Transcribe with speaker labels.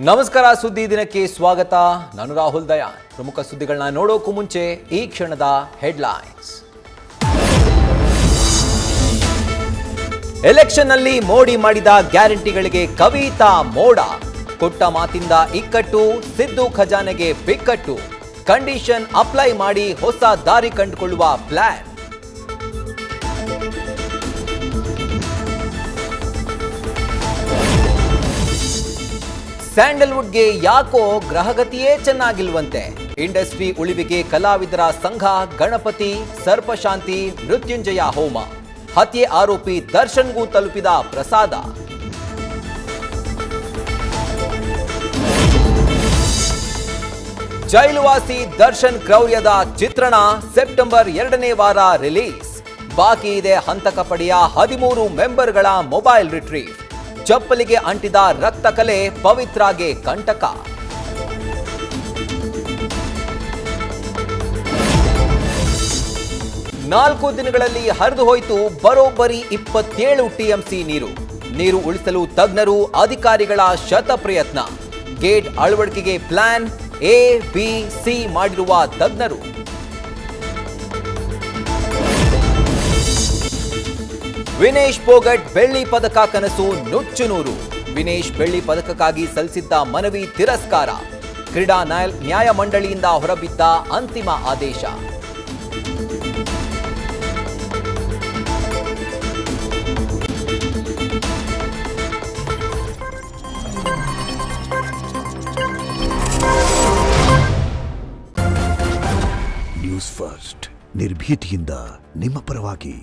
Speaker 1: ನಮಸ್ಕಾರ ಸುದ್ದಿ ದಿನಕ್ಕೆ ಸ್ವಾಗತ. ನಾನು ರಾಹುಲ್ ದಯಾನ್. ಪ್ರಮುಖ ಸುದ್ದಿಗಳನ್ನ ನೋಡೋಕು ಮುಂಚೆ ಈ ಕ್ಷಣದ ಹೆಡ್ಲೈನ್ಸ್. ಎಲೆಕ್ಷನ್ ನಲ್ಲಿ ಮೋಡಿ ಮಾಡಿದ ಗ್ಯಾರಂಟಿಗಳಿಗೆ ಕವಿತಾ ಮೋಡ. ಕೊಟ್ಟ ಮಾತಿಂದ ಇಕ್ಕಟ್ಟು, ಸಿದ್ದು ಖಜಾನೆಗೆ ಬಿಕ್ಕಟ್ಟು. ಕಂಡೀಷನ್ ಅಪ್ಲೈ ಮಾಡಿ ಹೊಸ ದಾರಿ ಕಂಡುಕೊಳ್ಳುವ ಪ್ಲಾನ್. ಸ್ಯಾಂಡಲ್ವುಡ್ಗೆ ಯಾಕೋ ಗ್ರಹಗತಿಯೇ ಚೆನ್ನಾಗಿಲ್ವಂತೆ. ಇಂಡಸ್ಟ್ರಿ ಉಳಿವಿಗೆ ಕಲಾವಿದರ ಸಂಘ ಗಣಪತಿ ಸರ್ಪಶಾಂತಿ ಮೃತ್ಯುಂಜಯ ಹೋಮ. ಹತ್ಯೆ ಆರೋಪಿ ದರ್ಶನ್ಗೂ ತಲುಪಿದ ಪ್ರಸಾದ. ಜೈಲುವಾಸಿ ದರ್ಶನ್ ಕ್ರೌರ್ಯದ ಚಿತ್ರಣ ಸೆಪ್ಟೆಂಬರ್ 2ನೇ ವಾರ ರಿಲೀಸ್. ಬಾಕಿ ಇದೆ ಹಂತಕ ಪಡೆಯ 13 ಮೆಂಬರ್ಗಳ ಮೊಬೈಲ್ ರಿಟ್ರೀವ್. ಚಪ್ಪಲಿಗೆ ಅಂಟಿದ ರಕ್ತ ಕಲೆ ಪವಿತ್ರಾಗೆ ಕಂಟಕ. ನಾಲ್ಕು ದಿನಗಳಲ್ಲಿ ಹರಿದು ಹೋಯಿತು ಬರೋಬ್ಬರಿ 27 ಟಿಎಂಸಿ ನೀರು. ನೀರು ಉಳಿಸಲು ತಜ್ಞರು ಅಧಿಕಾರಿಗಳ ಶತ ಪ್ರಯತ್ನ. ಗೇಟ್ ಅಳವಡಿಕೆಗೆ ಪ್ಲಾನ್ ಎ ಬಿ ಸಿ ಮಾಡಿರುವ ತಜ್ಞರು. ವಿನೇಶ್ ಪೋಗಟ್ ಬೆಳ್ಳಿ ಪದಕ ಕನಸು ನುಚ್ಚುನೂರು. ವಿನೇಶ್ ಬೆಳ್ಳಿ ಪದಕಕ್ಕಾಗಿ ಸಲ್ಲಿಸಿದ್ದ ಮನವಿ ತಿರಸ್ಕಾರ. ಕ್ರೀಡಾ ನ್ಯಾಯಮಂಡಳಿಯಿಂದ ಹೊರಬಿದ್ದ ಅಂತಿಮ ಆದೇಶ.
Speaker 2: ನ್ಯೂಸ್ ಫಸ್ಟ್ ನಿರ್ಭೀತಿಯಿಂದ ನಿಮ್ಮ ಪರವಾಗಿ.